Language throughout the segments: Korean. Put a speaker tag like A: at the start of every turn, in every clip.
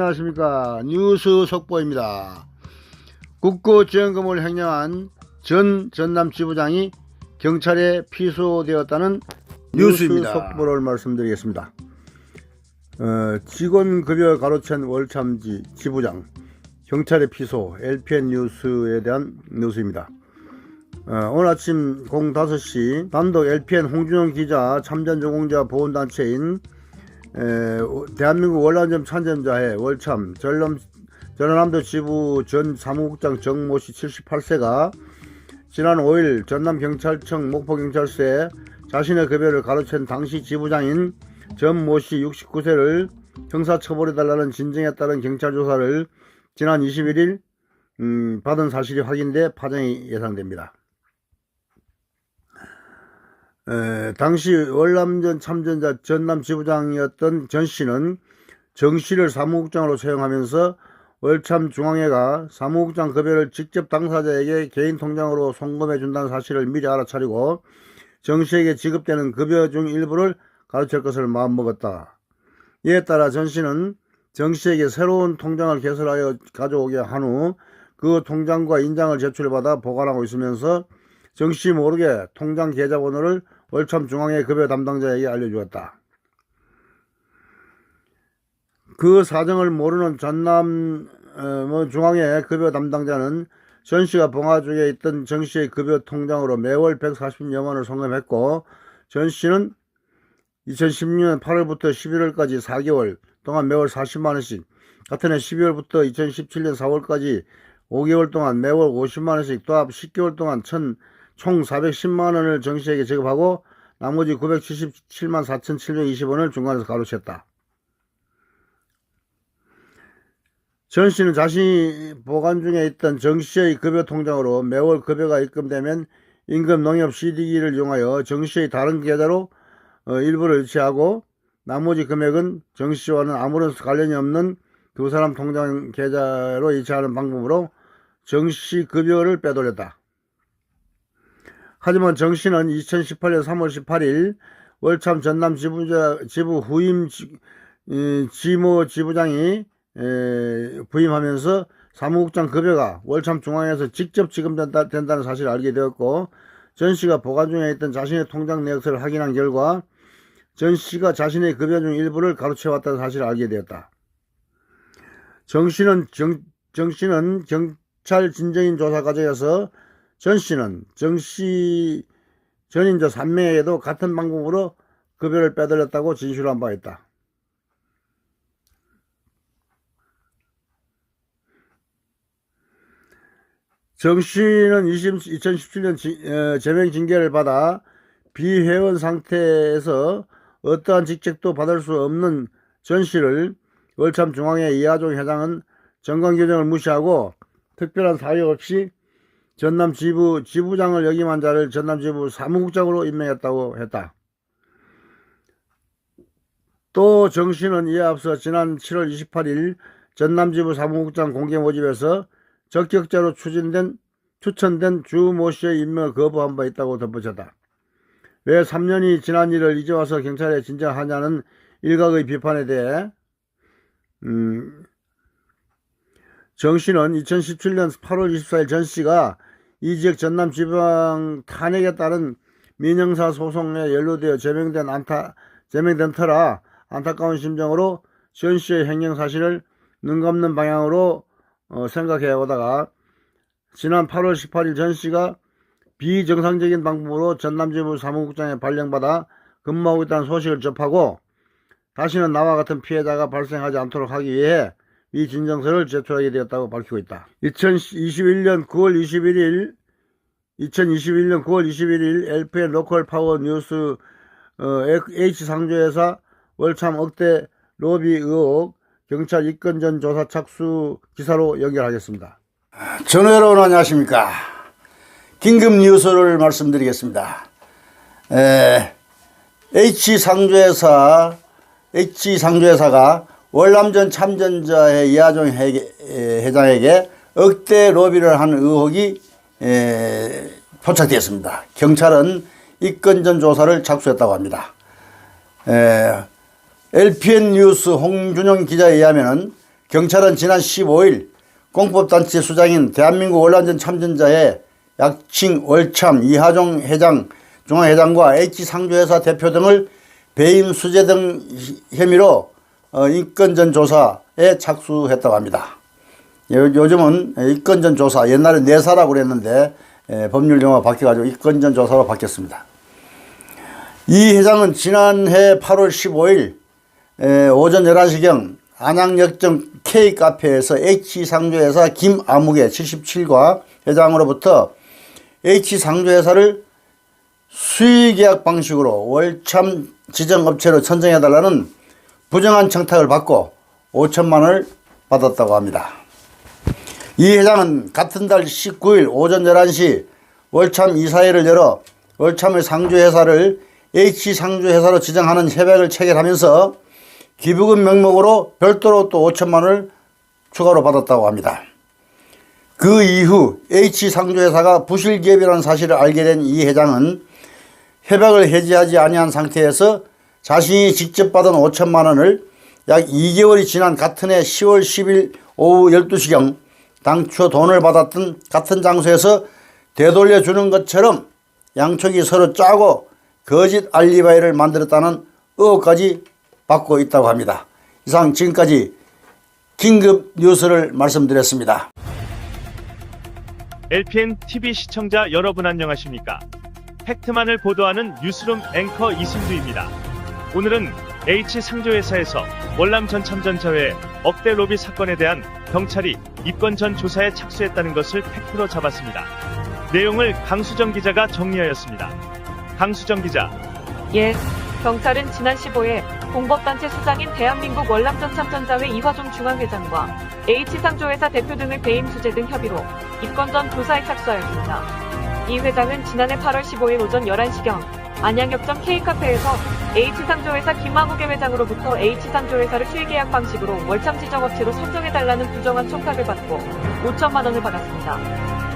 A: 안녕하십니까. 뉴스 속보입니다. 국고지원금을 횡령한 전 전남지부장이 경찰에 피소되었다는 뉴스입니다. 뉴스 속보를 말씀드리겠습니다. 직원급여 가로챈 월참지 지부장 경찰에 피소, LPN 뉴스에 대한 뉴스입니다. 오늘 아침 05시 단독 LPN 홍준영 기자 참전전공자 보훈단체인 대한민국 월남전 참전자회 월참 전라남도 지부 전 사무국장 정모씨 78세가 지난 5일 전남경찰청 목포경찰서에 자신의 급여를 가로챈 당시 지부장인 전모씨 69세를 형사처벌해달라는 진정에 따른 경찰조사를 지난 21일 받은 사실이 확인돼 파장이 예상됩니다. 당시 월남전 참전자 전남지부장이었던 전씨는 정씨를 사무국장으로 채용하면서 월참중앙회가 사무국장 급여를 직접 당사자에게 개인 통장으로 송금해 준다는 사실을 미리 알아차리고 정씨에게 지급되는 급여 중 일부를 가로챌 것을 마음먹었다. 이에 따라 전씨는 정씨에게 새로운 통장을 개설하여 가져오게 한 후 그 통장과 인장을 제출받아 보관하고 있으면서 정씨 모르게 통장 계좌번호를 월참중앙회 급여 담당자에게 알려주었다. 그 사정을 모르는 전남 중앙회 급여 담당자는 전씨가 봉화 중에 있던 정씨의 급여 통장으로 매월 140여만원을 송금했고 전씨는 2016년 8월부터 11월까지 4개월 동안 매월 40만원씩, 같은 해 12월부터 2017년 4월까지 5개월 동안 매월 50만원씩 또 합 10개월 동안 총 410만원을 정씨에게 지급하고 나머지 977만 4,720원을 중간에서 가로챘다. 전씨는 자신이 보관 중에 있던 정씨의 급여 통장으로 매월 급여가 입금되면 임금 농협 CD기를 이용하여 정씨의 다른 계좌로 일부를 이체하고 나머지 금액은 정씨와는 아무런 관련이 없는 두 사람 통장 계좌로 이체하는 방법으로 정씨 급여를 빼돌렸다. 하지만 정씨는 2018년 3월 18일 월참 전남 지부 후임 지모 지부장이 부임하면서 사무국장 급여가 월참 중앙에서 직접 지급된다는 사실을 알게 되었고 전씨가 보관 중에 있던 자신의 통장 내역서를 확인한 결과 전씨가 자신의 급여 중 일부를 가로채왔다는 사실을 알게 되었다. 정씨는 경찰 진정인 조사 과정에서 전씨는 정씨 전인자 3명에게도 같은 방법으로 급여를 빼돌렸다고 진술한 바 있다. 정씨는 2017년 제명 징계를 받아 비회원 상태에서 어떠한 직책도 받을 수 없는 전씨를 월참중앙회 이하종 회장은 정관규정을 무시하고 특별한 사유 없이 전남지부 지부장을 역임한 자를 전남지부 사무국장으로 임명했다고 했다. 또 정씨는 이에 앞서 지난 7월 28일 전남지부 사무국장 공개모집에서 적격자로 추천된 주모 씨의 임명을 거부한 바 있다고 덧붙였다. 왜 3년이 지난 일을 이제 와서 경찰에 진정하냐는 일각의 비판에 대해 정씨는 2017년 8월 24일 전씨가 이 지역 전남지방 탄핵에 따른 민형사 소송에 연루되어 제명된 터라 안타까운 심정으로 전씨의 횡령 사실을 눈감는 방향으로 생각해 오다가 지난 8월 18일 전씨가 비정상적인 방법으로 전남지부 사무국장에 발령받아 근무하고 있다는 소식을 접하고 다시는 나와 같은 피해자가 발생하지 않도록 하기 위해 이 진정서를 제출하게 되었다고 밝히고 있다. 2021년 9월 21일 LPN 로컬 파워 뉴스 H상조회사 월참 억대 로비 의혹 경찰 입건전 조사 착수 기사로 연결하겠습니다. 전화 여러분 안녕하십니까. 긴급 뉴스를 말씀드리겠습니다. H상조회사가 월남전 참전자의 이하종 회장에게 억대 로비를 한 의혹이 포착되었습니다. 경찰은 입건전 조사를 착수했다고 합니다. LPN 뉴스 홍준영 기자에 의하면 경찰은 지난 15일 공법단체 수장인 대한민국 월남전 참전자의 약칭 월참 이하종 회장, 중앙회장과 H상조회사 대표 등을 배임 수재 등 혐의로 인권전 조사에 착수했다고 합니다. 요즘은 인권전 조사, 옛날에 내사라고 그랬는데 법률 용어가 바뀌어가지고 인권전 조사로 바뀌었습니다. 이 회장은 지난해 8월 15일 오전 11시경 안양역정 K카페에서 H상조회사 김아무개 77과 회장으로부터 H상조회사를 수의계약 방식으로 월참 지정업체로 선정해달라는 부정한 청탁을 받고 5천만 원을 받았다고 합니다. 이 회장은 같은 달 19일 오전 11시 월참 이사회를 열어 월참의 상조회사를 H상조회사로 지정하는 협약을 체결하면서 기부금 명목으로 별도로 또 5천만 원을 추가로 받았다고 합니다. 그 이후 H상조회사가 부실기업이라는 사실을 알게 된 이 회장은 협약을 해지하지 아니한 상태에서 자신이 직접 받은 5천만 원을 약 2개월이 지난 같은 해 10월 10일 오후 12시경 당초 돈을 받았던 같은 장소에서 되돌려주는 것처럼 양쪽이 서로 짜고 거짓 알리바이를 만들었다는 의혹까지 받고 있다고 합니다. 이상 지금까지 긴급 뉴스를 말씀드렸습니다.
B: LPN TV 시청자 여러분 안녕하십니까? 팩트만을 보도하는 뉴스룸 앵커 이승주입니다. 오늘은 H상조회사에서 월남 전 참전자회 억대 로비 사건에 대한 경찰이 입건 전 조사에 착수했다는 것을 팩트로 잡았습니다. 내용을 강수정 기자가 정리하였습니다. 강수정 기자.
C: 예, 경찰은 지난 15일 공법단체 수장인 대한민국 월남 전 참전자회 이화종 중앙회장과 H상조회사 대표 등을 배임 수재 등 혐의로 입건 전 조사에 착수하였습니다. 이 회장은 지난해 8월 15일 오전 11시경 안양역정 K카페에서 H상조회사 김아무개 회장으로부터 H상조회사를 수의계약 방식으로 월참 지정업체로 선정해달라는 부정한 청탁을 받고 5천만 원을 받았습니다.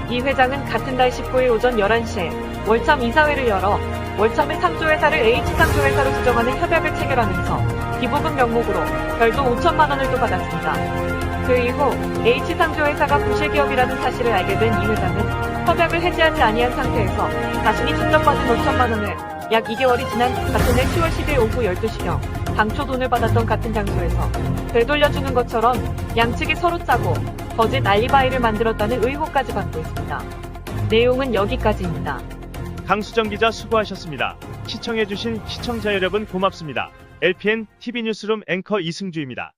C: 이 회장은 같은 달 19일 오전 11시에 월참 이사회를 열어 월참의 상조회사를 H상조회사로 지정하는 협약을 체결하면서 기부금 명목으로 별도 5천만 원을 또 받았습니다. 그 이후 H상조회사가 부실기업이라는 사실을 알게 된 이 회장은 협약을 해지하지 아니한 상태에서 자신이 직접 받은 5천만 원을 약 2개월이 지난 같은 해 10월 10일 오후 12시경 당초 돈을 받았던 같은 장소에서 되돌려주는 것처럼 양측이 서로 짜고 거짓 알리바이를 만들었다는 의혹까지 받고 있습니다. 내용은 여기까지입니다.
B: 강수정 기자 수고하셨습니다. 시청해주신 시청자 여러분 고맙습니다. LPN TV 뉴스룸 앵커 이승주입니다.